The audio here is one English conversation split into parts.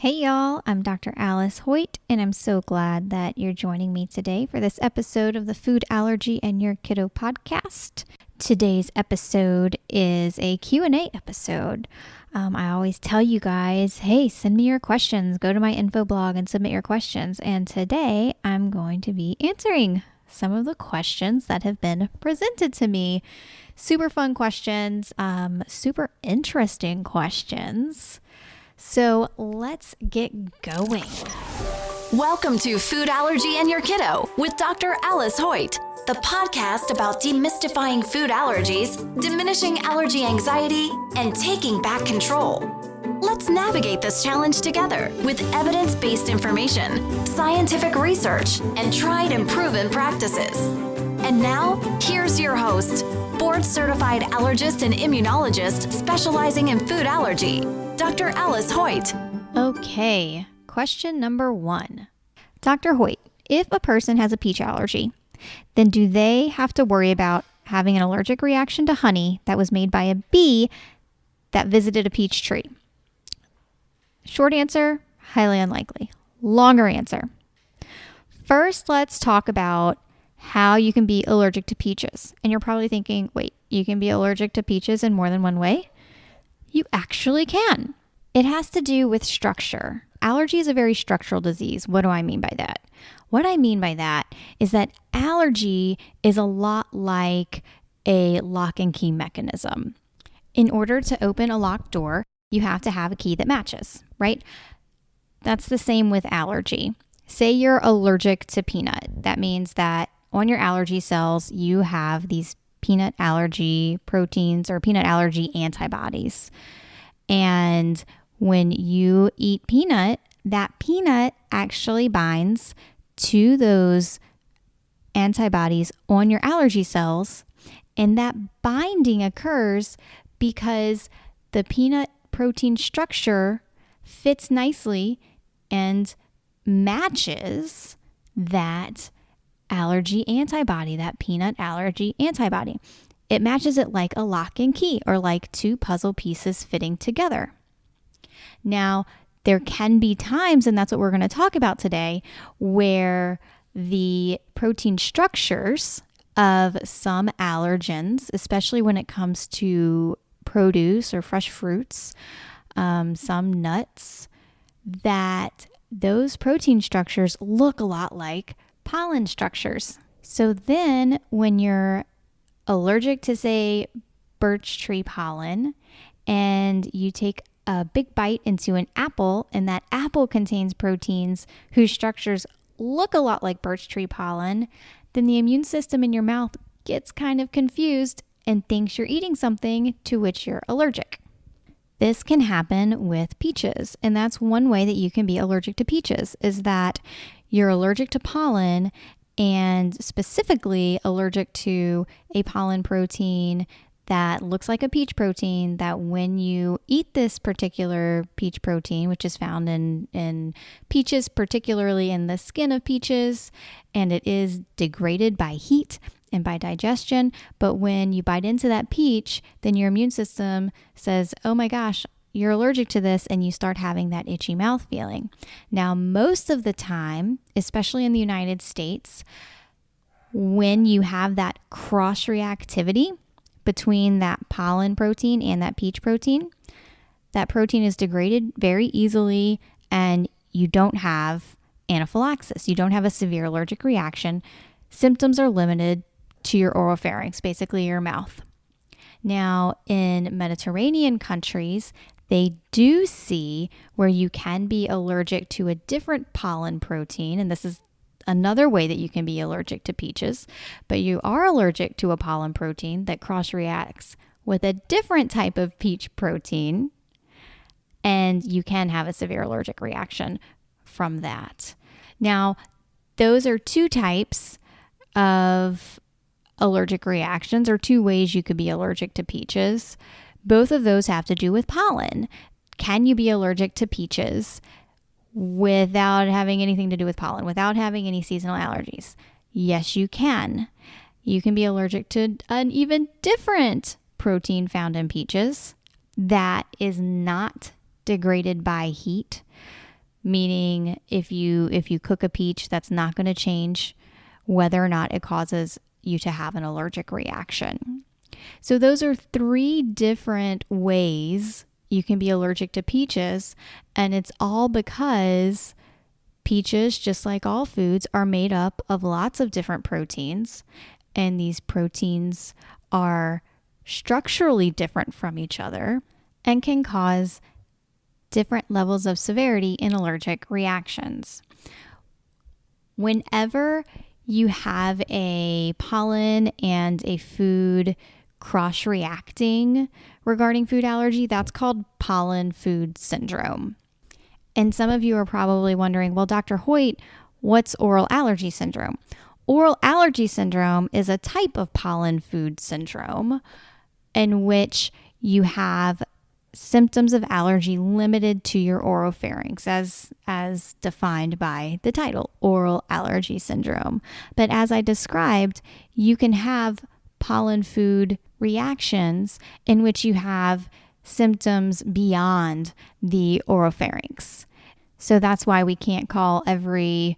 Hey y'all, I'm Dr. Alice Hoyt, and I'm so glad that you're joining me today for this episode of the Food Allergy and Your Kiddo podcast. Today's episode is a Q&A episode. I always tell you guys, hey, send me your questions. Go to my info blog and submit your questions. And today I'm going to be answering some of the questions that have been presented to me. Super fun questions, super interesting questions. So let's get going. Welcome to Food Allergy and Your Kiddo with Dr. Alice Hoyt, the podcast about demystifying food allergies, diminishing allergy anxiety, and taking back control. Let's navigate this challenge together with evidence-based information, scientific research, and tried and proven practices. And now, here's your host, board-certified allergist and immunologist specializing in food allergy, Dr. Alice Hoyt. Okay, question number 1. Dr. Hoyt, if a person has a peach allergy, then do they have to worry about having an allergic reaction to honey that was made by a bee that visited a peach tree? Short answer, highly unlikely. Longer answer. First, let's talk about how you can be allergic to peaches. And you're probably thinking, wait, you can be allergic to peaches in more than one way? You actually can. It has to do with structure. Allergy is a very structural disease. What do I mean by that? What I mean by that is that allergy is a lot like a lock and key mechanism. In order to open a locked door, you have to have a key that matches, right? That's the same with allergy. Say you're allergic to peanut. That means that on your allergy cells, you have these peanut allergy proteins or peanut allergy antibodies. And when you eat peanut, that peanut actually binds to those antibodies on your allergy cells. And that binding occurs because the peanut protein structure fits nicely and matches that allergy antibody, that peanut allergy antibody. It matches it like a lock and key, or like two puzzle pieces fitting together. Now, there can be times, and that's what we're going to talk about today, where the protein structures of some allergens, especially when it comes to produce or fresh fruits, some nuts, that those protein structures look a lot like pollen structures. So then when you're allergic to, say, birch tree pollen, and you take a big bite into an apple, and that apple contains proteins whose structures look a lot like birch tree pollen, then the immune system in your mouth gets kind of confused and thinks you're eating something to which you're allergic. This can happen with peaches, and that's one way that you can be allergic to peaches, is that you're allergic to pollen, and specifically allergic to a pollen protein that looks like a peach protein, that when you eat this particular peach protein, which is found in peaches, particularly in the skin of peaches, and it is degraded by heat and by digestion. But when you bite into that peach, then your immune system says, oh my gosh, you're allergic to this, and you start having that itchy mouth feeling. Now, most of the time, especially in the United States, when you have that cross reactivity between that pollen protein and that peach protein, that protein is degraded very easily, and you don't have anaphylaxis. You don't have a severe allergic reaction. Symptoms are limited to your oropharynx, basically your mouth. Now, in Mediterranean countries, they do see where you can be allergic to a different pollen protein, and this is another way that you can be allergic to peaches, but you are allergic to a pollen protein that cross-reacts with a different type of peach protein, and you can have a severe allergic reaction from that. Now, those are two types of allergic reactions, or two ways you could be allergic to peaches. Both of those have to do with pollen. Can you be allergic to peaches without having anything to do with pollen, without having any seasonal allergies? Yes, you can. You can be allergic to an even different protein found in peaches that is not degraded by heat. meaning if you cook a peach, that's not going to change whether or not it causes you to have an allergic reaction. So those are 3 different ways you can be allergic to peaches, and it's all because peaches, just like all foods, are made up of lots of different proteins, and these proteins are structurally different from each other and can cause different levels of severity in allergic reactions. Whenever you have a pollen and a food cross-reacting regarding food allergy, that's called pollen food syndrome. And some of you are probably wondering, well, Dr. Hoyt, what's oral allergy syndrome? Oral allergy syndrome is a type of pollen food syndrome in which you have symptoms of allergy limited to your oropharynx as defined by the title, oral allergy syndrome. But as I described, you can have pollen food reactions in which you have symptoms beyond the oropharynx. So that's why we can't call every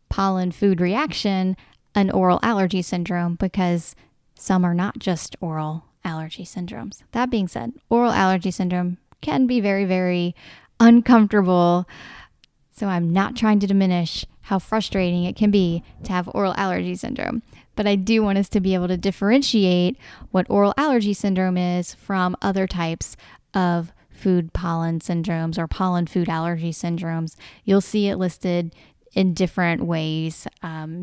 pollen food reaction an oral allergy syndrome, because some are not just oral allergy syndromes. That being said, oral allergy syndrome can be very, very uncomfortable. So I'm not trying to diminish how frustrating it can be to have oral allergy syndrome. But I do want us to be able to differentiate what oral allergy syndrome is from other types of food pollen syndromes or pollen food allergy syndromes. You'll see it listed in different ways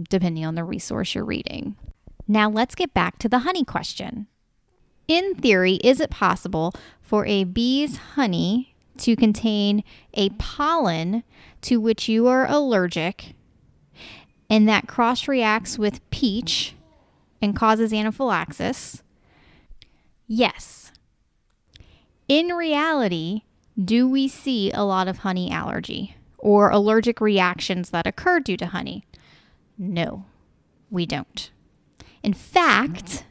depending on the resource you're reading. Now let's get back to the honey question. In theory, is it possible for a bee's honey to contain a pollen to which you are allergic and that cross-reacts with peach and causes anaphylaxis? Yes. In reality, do we see a lot of honey allergy or allergic reactions that occur due to honey? No, we don't. In fact,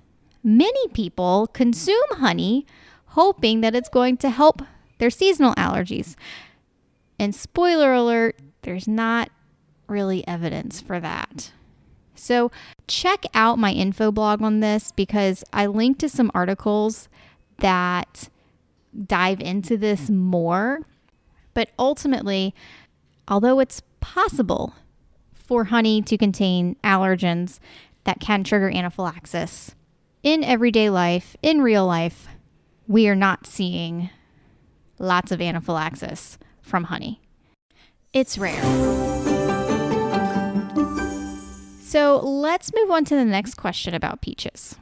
many people consume honey hoping that it's going to help their seasonal allergies. And spoiler alert, there's not really evidence for that. So check out my info blog on this, because I linked to some articles that dive into this more. But ultimately, although it's possible for honey to contain allergens that can trigger anaphylaxis, in everyday life, in real life, we are not seeing lots of anaphylaxis from honey. It's rare. So let's move on to the next question about peaches.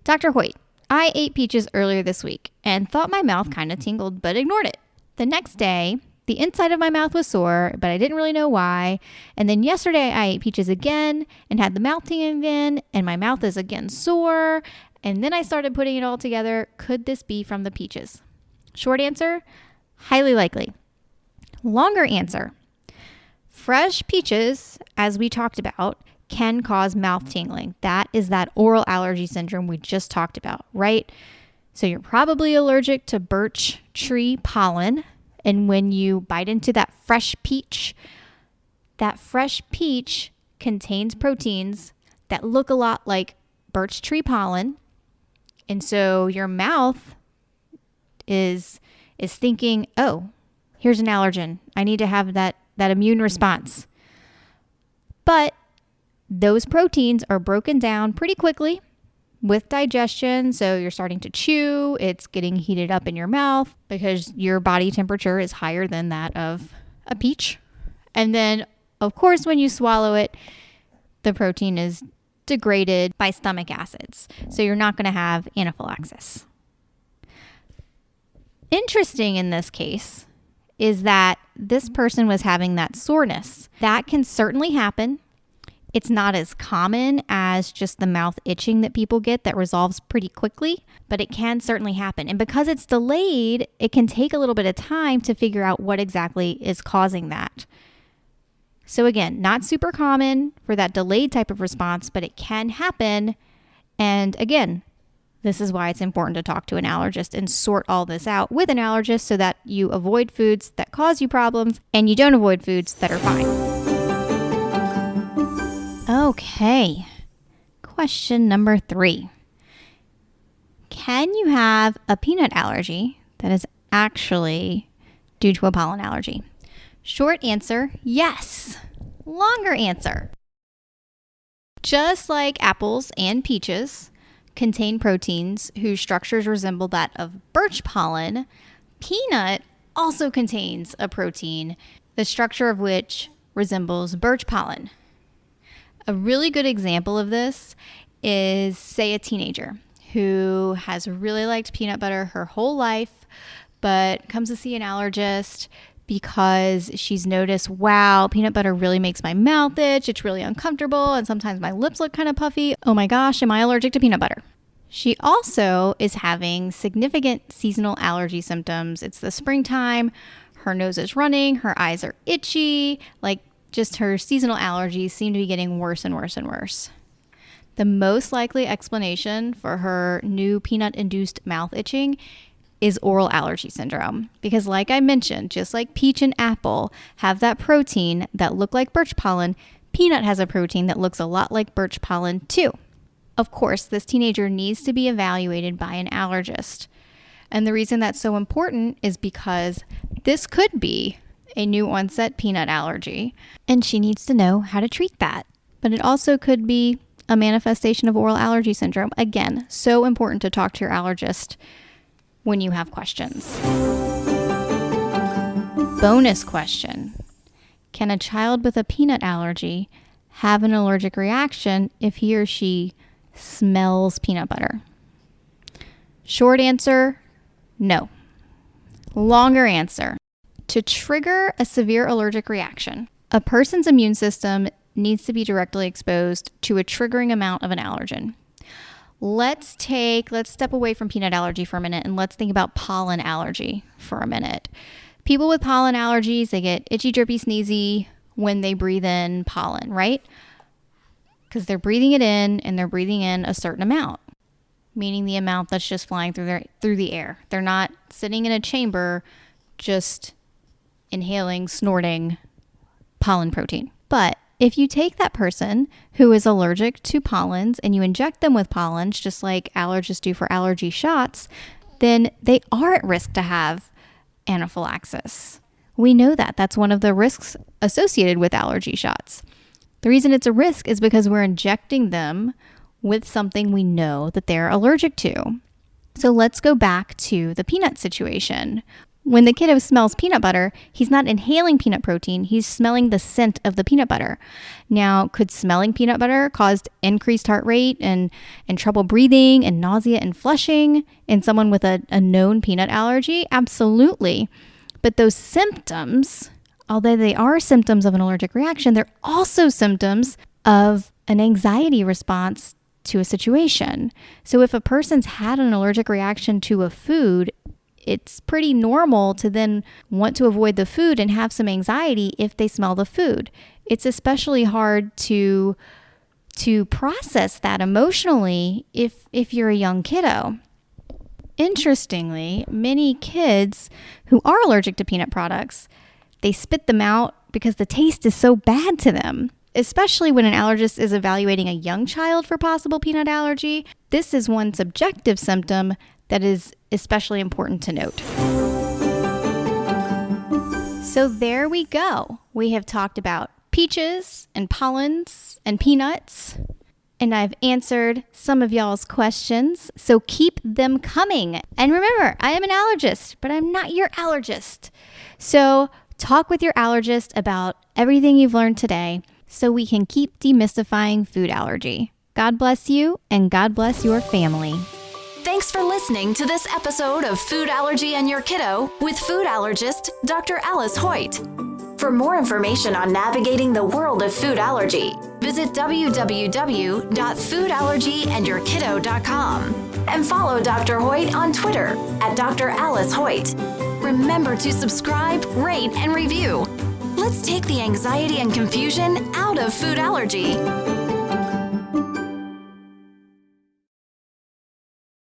Dr. Hoyt, I ate peaches earlier this week and thought my mouth kind of tingled, but ignored it. The next day, the inside of my mouth was sore, but I didn't really know why. And then yesterday I ate peaches again and had the mouth tingling again, and my mouth is again sore. And then I started putting it all together. Could this be from the peaches? Short answer, highly likely. Longer answer, fresh peaches, as we talked about, can cause mouth tingling. That is that oral allergy syndrome we just talked about, right? So you're probably allergic to birch tree pollen. And when you bite into that fresh peach contains proteins that look a lot like birch tree pollen. And so your mouth is thinking, oh, here's an allergen. I need to have that immune response. But those proteins are broken down pretty quickly with digestion. So you're starting to chew. It's getting heated up in your mouth because your body temperature is higher than that of a peach. And then, of course, when you swallow it, the protein is degraded by stomach acids. So you're not going to have anaphylaxis. Interesting in this case is that this person was having that soreness. That can certainly happen. It's not as common as just the mouth itching that people get that resolves pretty quickly, but it can certainly happen. And because it's delayed, it can take a little bit of time to figure out what exactly is causing that. So again, not super common for that delayed type of response, but it can happen. And again, This is why it's important to talk to an allergist and sort all this out with an allergist so that you avoid foods that cause you problems and you don't avoid foods that are fine. Okay, question number 3. Can you have a peanut allergy that is actually due to a pollen allergy? Short answer, yes. Longer answer. Just like apples and peaches contain proteins whose structures resemble that of birch pollen, peanut also contains a protein, the structure of which resembles birch pollen. A really good example of this is, say, a teenager who has really liked peanut butter her whole life, but comes to see an allergist because she's noticed, wow, peanut butter really makes my mouth itch. It's really uncomfortable. And sometimes my lips look kind of puffy. Oh my gosh, am I allergic to peanut butter? She also is having significant seasonal allergy symptoms. It's the springtime. Her nose is running. Her eyes are itchy. Like, just her seasonal allergies seem to be getting worse and worse and worse. The most likely explanation for her new peanut-induced mouth itching is oral allergy syndrome. Because like I mentioned, just like peach and apple have that protein that look like birch pollen, peanut has a protein that looks a lot like birch pollen too. Of course, this teenager needs to be evaluated by an allergist. And the reason that's so important is because this could be a new onset peanut allergy, and she needs to know how to treat that. But it also could be a manifestation of oral allergy syndrome. Again, so important to talk to your allergist when you have questions. Bonus question. Can a child with a peanut allergy have an allergic reaction if he or she smells peanut butter? Short answer, no. Longer answer. To trigger a severe allergic reaction, a person's immune system needs to be directly exposed to a triggering amount of an allergen. Let's step away from peanut allergy for a minute and let's think about pollen allergy for a minute. People with pollen allergies, they get itchy, drippy, sneezy when they breathe in pollen, right? Because they're breathing it in and they're breathing in a certain amount, meaning the amount that's just flying through the air. They're not sitting in a chamber just inhaling, snorting pollen protein. But if you take that person who is allergic to pollens and you inject them with pollens, just like allergists do for allergy shots, then they are at risk to have anaphylaxis. We know that. That's one of the risks associated with allergy shots. The reason it's a risk is because we're injecting them with something we know that they're allergic to. So let's go back to the peanut situation. When the kiddo smells peanut butter, he's not inhaling peanut protein, he's smelling the scent of the peanut butter. Now, could smelling peanut butter cause increased heart rate and trouble breathing and nausea and flushing in someone with a known peanut allergy? Absolutely. But those symptoms, although they are symptoms of an allergic reaction, they're also symptoms of an anxiety response to a situation. So if a person's had an allergic reaction to a food, it's pretty normal to then want to avoid the food and have some anxiety if they smell the food. It's especially hard to process that emotionally if you're a young kiddo. Interestingly, many kids who are allergic to peanut products, they spit them out because the taste is so bad to them. Especially when an allergist is evaluating a young child for possible peanut allergy, this is one subjective symptom that is especially important to note. So there we go. We have talked about peaches and pollens and peanuts, and I've answered some of y'all's questions, so keep them coming. And remember, I am an allergist, but I'm not your allergist. So talk with your allergist about everything you've learned today so we can keep demystifying food allergy. God bless you, and God bless your family. Thanks for listening to this episode of Food Allergy and Your Kiddo with food allergist Dr. Alice Hoyt. For more information on navigating the world of food allergy, visit www.foodallergyandyourkiddo.com and follow Dr. Hoyt on Twitter at Dr. Alice Hoyt. Remember to subscribe, rate, and review. Let's take the anxiety and confusion out of food allergy.